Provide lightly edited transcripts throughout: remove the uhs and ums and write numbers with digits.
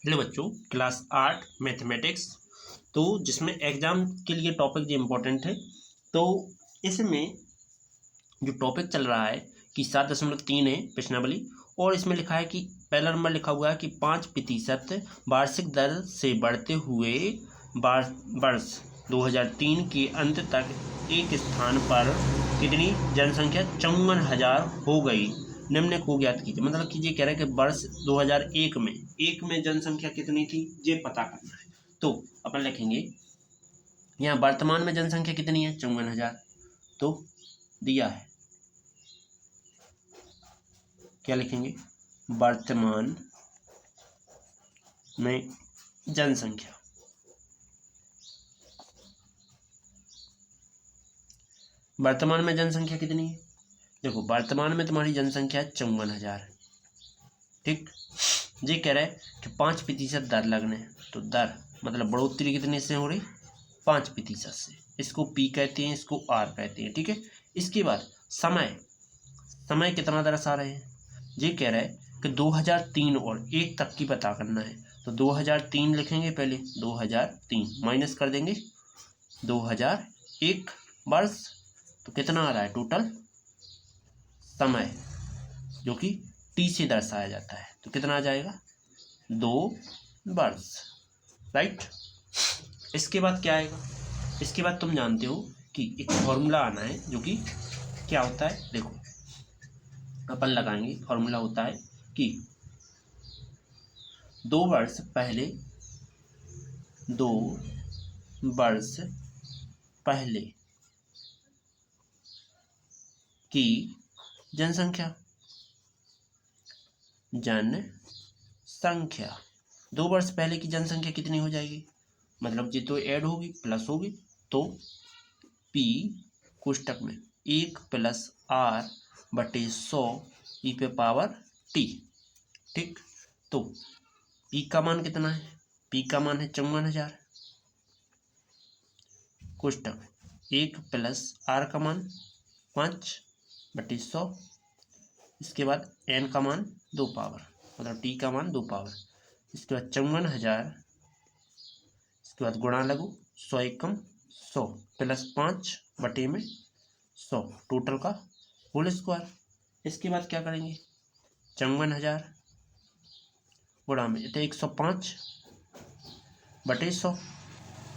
Hello बच्चों, class 8 mathematics. तो जिसमें एग्जाम के लिए टॉपिक जो इम्पोर्टेंट है, तो इसमें जो टॉपिक चल रहा है कि 7.3 है प्रश्नावली, और इसमें लिखा है कि पहला नंबर लिखा हुआ है कि 5% वार्षिक दर से बढ़ते हुए वर्ष 2003 के अंत तक एक स्थान पर कितनी जनसंख्या 54,000 हो गई, निम्न को ज्ञात कीजिए। मतलब कि ये कह रहा है कि वर्ष 2001 में जनसंख्या कितनी थी, ये पता करना है। तो अपन लिखेंगे यहाँ वर्तमान में जनसंख्या कितनी है, 54,000। तो दिया है, क्या लिखेंगे, वर्तमान में जनसंख्या। वर्तमान में जनसंख्या कितनी है, देखो वर्तमान में तुम्हारी जनसंख्या 54,000। ठीक, ये कह रहा है कि 5% दर लगने, तो दर मतलब बढ़ोतरी कितने से हो रही, 5% से। इसको पी कहते हैं, इसको आर कहते हैं। ठीक है, इसके बाद समय कितना दर्शा रहे हैं, ये कह रहा है कि 2003 और 1 तक की पता करना है। तो 2003 लिखेंगे, पहले 2003 माइनस कर देंगे 2001 वर्ष, तो कितना आ रहा है टोटल समय, जो कि टी से दर्शाया जाता है। तो कितना आ जाएगा, 2 वर्ष। राइट, इसके बाद क्या आएगा, इसके बाद तुम जानते हो कि एक फॉर्मूला आना है, जो कि क्या होता है, देखो अपन लगाएंगे। फॉर्मूला होता है कि 2 वर्ष पहले की जनसंख्या 2 वर्ष पहले की जनसंख्या कितनी हो जाएगी, मतलब ये तो ऐड होगी प्लस होगी, तो P कोष्टक में 1 + R/100 e⁻T। ठीक, तो P का मान कितना है, P का मान है 54,000, कोष्टक 1 + R का मान 5/100, इसके बाद N का मान 2 पावर, मतलब T का मान 2 पावर, इसके बाद 54,000, इसके बाद गुणा लगू 100 एकम 100 + 5/100 टोटल का होल स्क्वायर। इसके बाद क्या करेंगे, 54,000 गुणा में तो 105/100,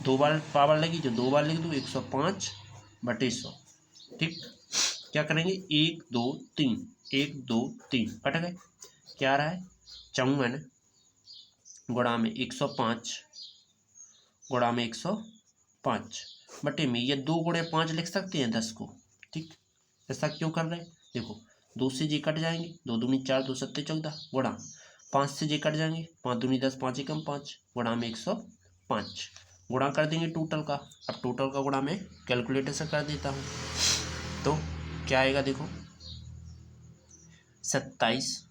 2 बार पावर लगी जो 2 बार लिख दो 105/100। ठीक, क्या करेंगे, 1 2 3 1 2 3 कट गए, क्या आ रहा है 54 गुणा में 105 गुणा में 105 बटे में, ये 2 गुणे 5 लिख सकते हैं 10 को। ठीक, ऐसा क्यों कर रहे हैं, देखो 2 से जे कट जाएंगे, 2 दूनी 4 2 सत्ते 14 गुणा 5 से जे कट जाएंगे, 5 दूनी 10 5 एकम 5 गुणा में 105 गुणा कर देंगे टोटल का। अब टोटल का गुणा मैं कैलकुलेटर से कर देता हूँ, तो क्या आएगा, देखो 27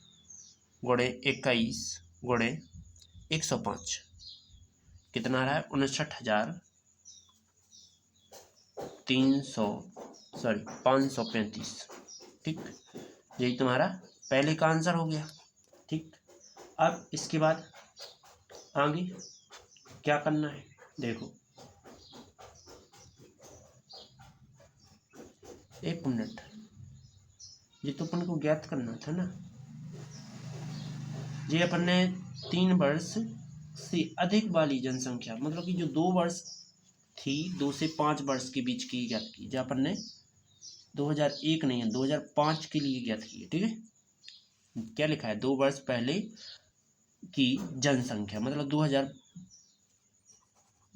गुणे 21 गुणे 105 कितना आ रहा है, 535। ठीक, यही तुम्हारा पहले का आंसर हो गया। ठीक, अब इसके बाद आगे क्या करना है, देखो 1 मिनट, ये तो अपन को ज्ञात करना था ना, ये अपन ने 3 वर्ष से अधिक वाली जनसंख्या, मतलब कि जो 2 वर्ष थी 2 से 5 वर्ष के बीच की ज्ञात की, जो अपन ने 2001 नहीं है 2005 के लिए ज्ञात की है। ठीक है, क्या लिखा है, 2 वर्ष पहले की जनसंख्या, मतलब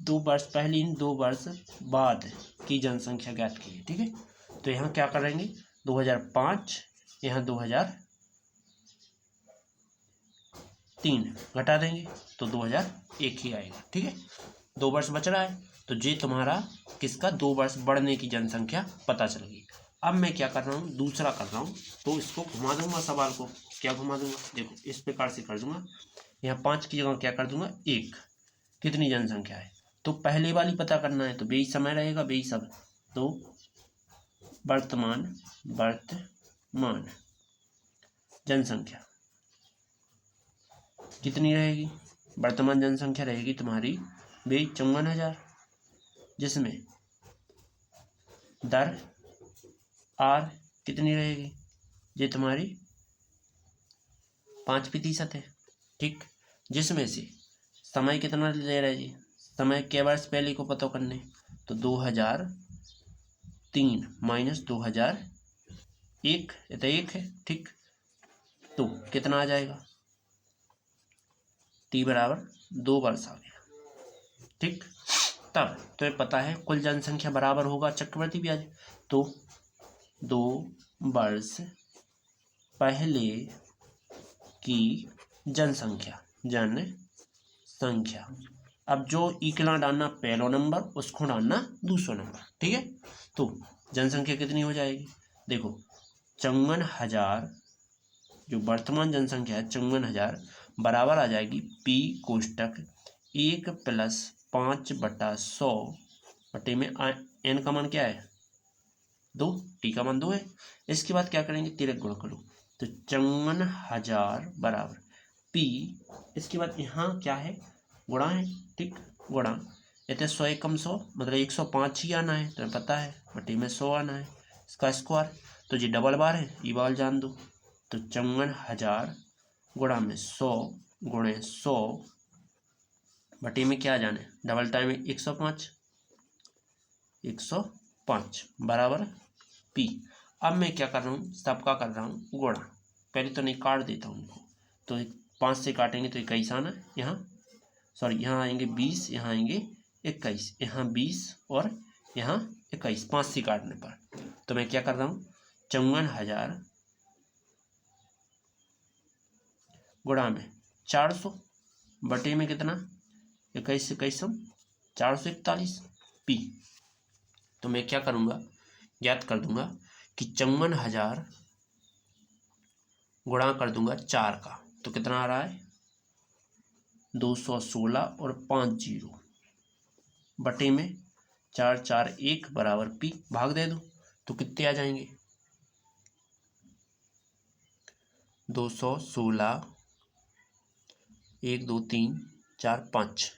2 वर्ष पहले 2 वर्ष बाद की जनसंख्या ज्ञात की है। ठीक है, तो यहाँ क्या करेंगे, 2005 यहाँ 2003 घटा देंगे तो 2001 ही आएगा। ठीक है, 2 वर्ष बच रहा है, तो ये तुम्हारा किसका 2 वर्ष बढ़ने की जनसंख्या पता चल गई। अब मैं क्या कर रहा हूँ, दूसरा कर रहा हूँ, तो इसको घुमा दूंगा सवाल को। क्या घुमा दूंगा, देखो इस प्रकार से कर दूंगा, यहाँ 5 की जगह क्या कर दूंगा 1, कितनी जनसंख्या है, तो पहले वाली पता करना है, तो बेई समय रहेगा बेई सब, तो वर्तमान जनसंख्या कितनी रहेगी वर्तमान जनसंख्या रहेगी तुम्हारी भाई 54,000, जिसमें दर आर कितनी रहेगी, ये तुम्हारी 5% है। ठीक, जिसमें से समय कितना ले रहा है जी, समय के वर्ष पहले को पता करने, तो 2003 माइनस 2001, ये तो 1 है। ठीक, तो कितना आ जाएगा, t बराबर 2 वर्ष आ गया। ठीक, तब तो ये पता है कुल जनसंख्या बराबर होगा चक्रवर्ती ब्याज, तो 2 वर्ष पहले की जनसंख्या, अब जो इकला डालना पहला नंबर, उसको डालना दूसरा नंबर। ठीक है, तो जनसंख्या कितनी हो जाएगी, देखो 54,000, जो वर्तमान जनसंख्या है 54,000 बराबर आ जाएगी p कोष्टक 1 + 5/100 बटे में n का मान क्या है 2, t का मान 2 है। इसके बाद क्या करेंगे, तिरक गुणा करो, तो 54,000 बराबर p, इसके बाद यहाँ क्या है गुणा है। ठीक, गुणा, इतने 100 एकम 100 मतलब 105 ही आना है, तुम्हें पता है, बटे में 100 आना है, इसका स्क्वायर, तो ये डबल बार है, ये बार जान दो, तो 54,000 गुणा में 100 गुणे 100 बटे में क्या जाने, डबल टाइम 105 बराबर p। अब मैं क्या कर रहा हूँ, सबका कर रहा हूँ गुणा, पहले तो नहीं काट देता हूँ उनको, तो 5 से काटेंगे तो 21 आना, यहाँ सॉरी यहाँ आएंगे 20, यहाँ आएंगे 21, यहाँ 20 और यहाँ 21, 5 से काटने पर, तो मैं क्या कर रहा हूँ 54,000 गुणा में 400 बटे में कितना 21 से 21 441 p। तो मैं क्या करूँगा, ज्ञात कर दूंगा कि 54,000 गुणा कर दूंगा 4 का, तो कितना आ रहा है 216 और 5 0 बटे में 441 बराबर p, भाग दे दो तो कितने आ जाएंगे 216 1 2 3 4 5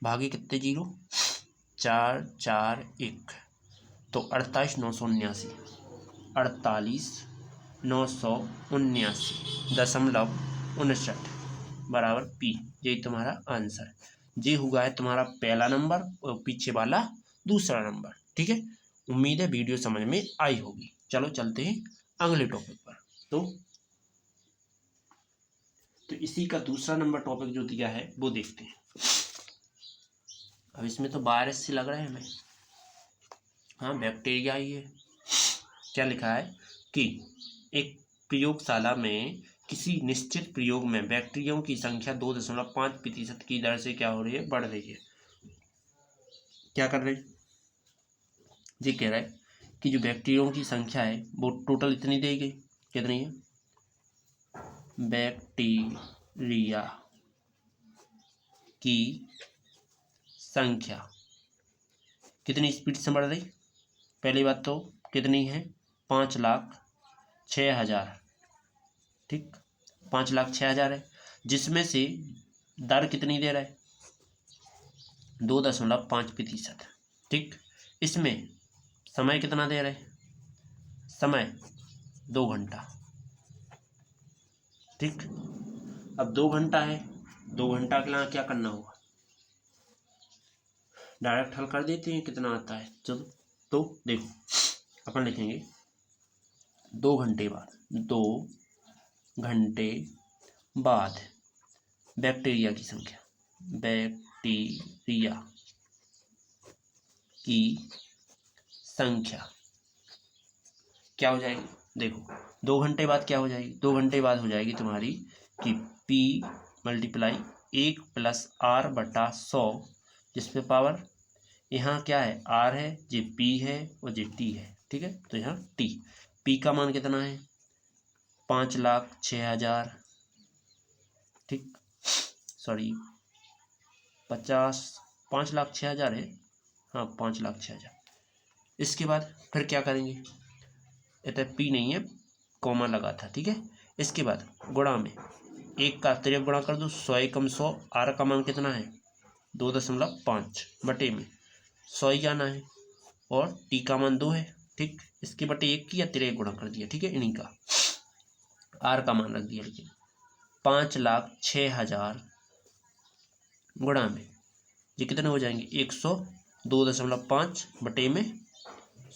भागे कितने 0 4 4 1, तो 48,979 48,979.59 बराबर p, यही तुम्हारा आंसर। ये हुआ है तुम्हारा पहला नंबर और पीछे वाला दूसरा नंबर। ठीक है, उम्मीद है वीडियो समझ में आई होगी। चलो चलते हैं अगले टॉपिक पर। तो इसी का दूसरा नंबर टॉपिक जो दिया है वो देखते हैं। अब इसमें तो वायरस से लग रहा है हमें, हाँ बैक्टीरिया ही है। क्या लिखा है कि एक प्रयोगशाला में किसी निश्चित प्रयोग में बैक्टीरियाओं की संख्या 2.5% की दर से क्या हो रही है, बढ़ रही है। क्या कर रहे हैं, ये कह रहा है कि जो बैक्टीरियाओं की संख्या है वो टोटल इतनी दी गई, कितनी है, बैक्टीरिया की संख्या कितनी स्पीड से बढ़ रही, पहली बात तो कितनी है 5,06,000। ठीक, 5,06,000 है, जिसमें से दर कितनी दे रहा है 2.5%। ठीक, इसमें समय कितना दे रहा है, समय 2 घंटा। ठीक, अब 2 घंटा है, 2 घंटा के लिए क्या करना होगा, डायरेक्ट हल कर देते हैं, कितना आता है। चलो तो देखो, अपन लिखेंगे 2 घंटे बाद, 2 घंटे बाद बैक्टीरिया की संख्या, बैक्टीरिया की संख्या क्या हो जाएगी, देखो 2 घंटे बाद क्या हो जाएगी, 2 घंटे बाद हो जाएगी तुम्हारी कि p × 1 + r/100, जिसमें पावर यहाँ क्या है r है, ये p है और ये t है। ठीक है, तो यहाँ t, p का मान कितना है 5,06,000। ठीक, सॉरी 5,06,000 है, हाँ 5,06,000। इसके बाद फिर क्या करेंगे, इतना p नहीं है, कॉमा लगा था। ठीक है, इसके बाद गुणा में 1 का तिरक गुणा कर दो, 100 एकम 100, आर का मान कितना है 2.5 बटे में 100 ही जाना है और टी का मान 2 है। ठीक, इसके बटे 1 किया, तिरक गुणा कर दिया। ठीक है, इन्हीं का आर का मान रख दिया। लेकिन 5,06,000 गुणा में ये कितने हो जाएंगे 102.5 बटे में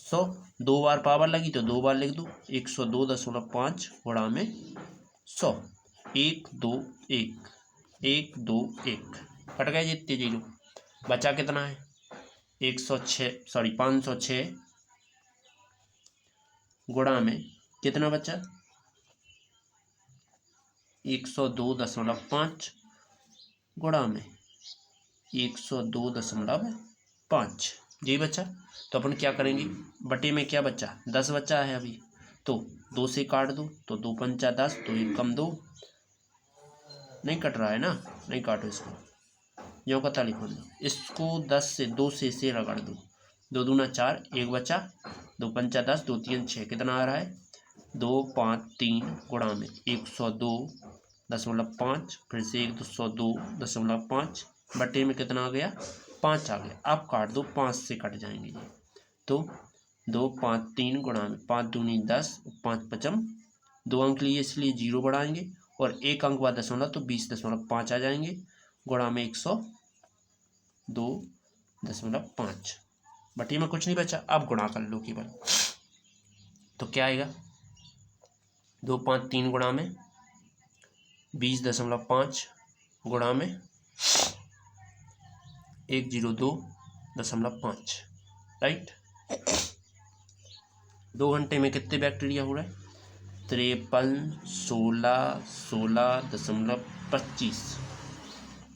100। 2 बार पावर लगी तो 2 बार लिख दो, 102.5 गुणा में 100। 1 2 1 1 2 1 कट गए जितने जीरो, बचा कितना है 506 गुणा में कितना बचा 102.5 गुणा में 102.5 यही बचा। तो अपन क्या करेंगे, बटे में क्या बचा 10 बचा है अभी, तो 2 से काट दो, तो 2 पंचा 10, तो 1 कम 2, नहीं कट रहा है ना, नहीं काटो इसको, जो कता लिखो दो इसको, 10 से 2 से इसे रगड़ दो, 2 दूना 4, 1 बचा, 2 पंचा 10, 2 3 6, कितना आ रहा है 2 5 3 गुणा में 102.5, फिर से 102.5 बटे में कितना आ गया 5 आ गया। अब काट दो, 5 से कट जाएंगे ये, तो 2 5 3 गुणा में 5 दूनी 10, 5 पचम 2 अंक लिए इसलिए 0 बढ़ाएंगे और 1 अंक बाद दशमलव तो 20.5 आ जाएंगे गुणा में 102.5 बटे में कुछ नहीं बचा। अब गुणा कर लो केवल, तो क्या आएगा 2 5 3 गुणा में 20.5 गुणा में 102.5 राइट। 2 घंटे में कितने बैक्टीरिया हो रहे हैं 53 16 16.25,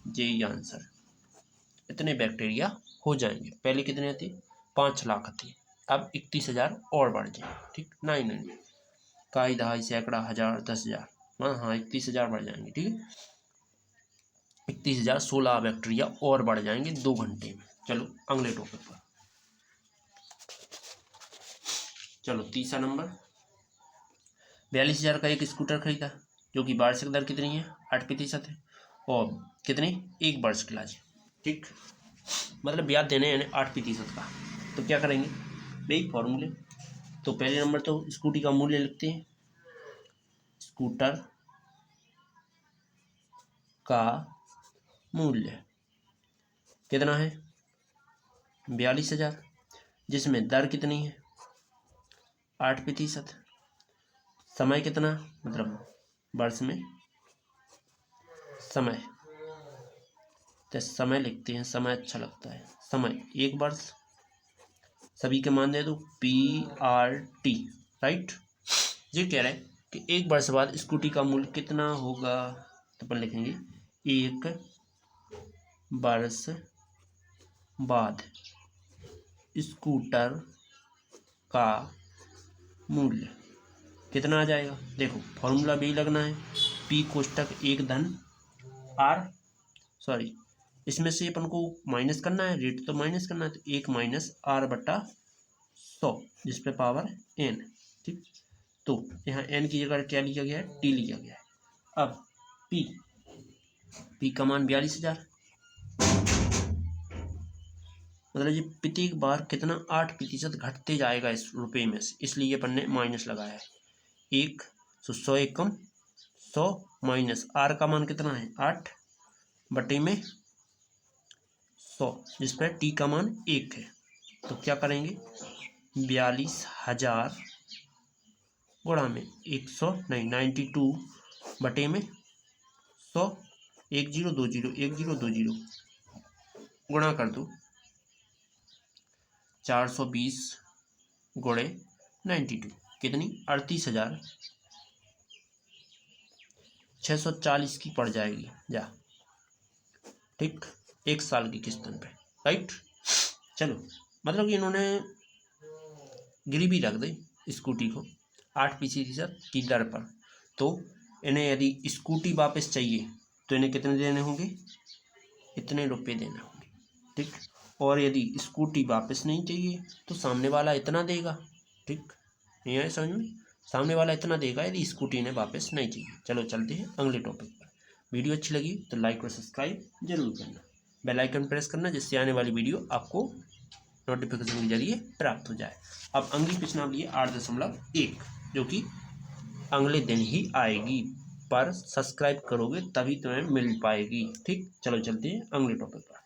यही आंसर, इतने बैक्टीरिया हो जाएंगे। पहले कितने थे 5 लाख थे, अब 31,000 और बढ़ जाए। ठीक, नहीं काई दहाई सैकड़ा हज़ार 10,000, हाँ 31,000 बढ़ जाएंगे। ठीक है, 31,000 16 बैक्टीरिया और बढ़ जाएंगे 2 घंटे में। चलो अगले टॉपिक पर चलो। तीसरा नंबर, 42,000 का एक स्कूटर खरीदा जो कि वार्षिक दर कितनी है 8% है और कितनी 1 वर्ष के लिए। ठीक, मतलब ब्याज देने यानी 8% का। तो क्या करेंगे भाई फॉर्मूले, तो पहले नंबर तो स्कूटी का मूल्य लिखते हैं, स्कूटर का मूल्य कितना है 42,000, जिसमें दर कितनी है 8%, समय कितना मतलब वर्ष में समय, तो समय लिखते हैं, समय अच्छा लगता है, समय 1 वर्ष, सभी के मान दे दो PRT राइट। ये कह रहे हैं कि 1 वर्ष बाद स्कूटी का मूल्य कितना होगा, तो अपन लिखेंगे 1 वर्ष बाद स्कूटर का मूल्य कितना आ जाएगा। देखो फॉर्मूला भी लगना है, P कोष्टक 1 धन R, सॉरी इसमें से अपन को माइनस करना है, रेट तो माइनस करना है, तो 1 माइनस R बटा 100 जिस पे पावर n। ठीक, तो यहाँ n की जगह क्या लिया गया है T लिया गया है। अब P का मान 42,000, मतलब ये प्रत्येक बार कितना 8% घटते जाएगा इस रुपये में से, इसलिए अपन ने माइनस लगाया है। 1 100 एकम 100 माइनस R का मान कितना है 8 बटे में 100 जिस पर T का मान 1 है। तो क्या करेंगे 42,000 गुणा में 92 बटे में 100, 1020 1020 गुणा कर दो 420 गुणे 92 कितनी 38,640 की पड़ जाएगी जा। ठीक, 1 साल की किस्तन पे राइट। चलो मतलब कि इन्होंने गिरवी रख दी स्कूटी को 8% की दर पर, तो इन्हें यदि स्कूटी वापस चाहिए तो इन्हें कितने देने होंगे, इतने रुपये देने होंगे। ठीक, और यदि स्कूटी वापस नहीं चाहिए तो सामने वाला इतना देगा। ठीक, नहीं आया समझ में, सामने वाला इतना देगा यदि स्कूटी ने वापस नहीं चाहिए। चलो चलते हैं अगले टॉपिक पर। वीडियो अच्छी लगी तो लाइक और सब्सक्राइब जरूर करना, बेल आइकन प्रेस करना, जिससे आने वाली वीडियो आपको नोटिफिकेशन के जरिए प्राप्त हो जाए। अब अगली प्रश्नावली 8.1 जो कि अगले दिन ही आएगी, पर सब्सक्राइब करोगे तभी तुम्हें मिल पाएगी। ठीक, चलो चलते हैं अगले टॉपिक पर।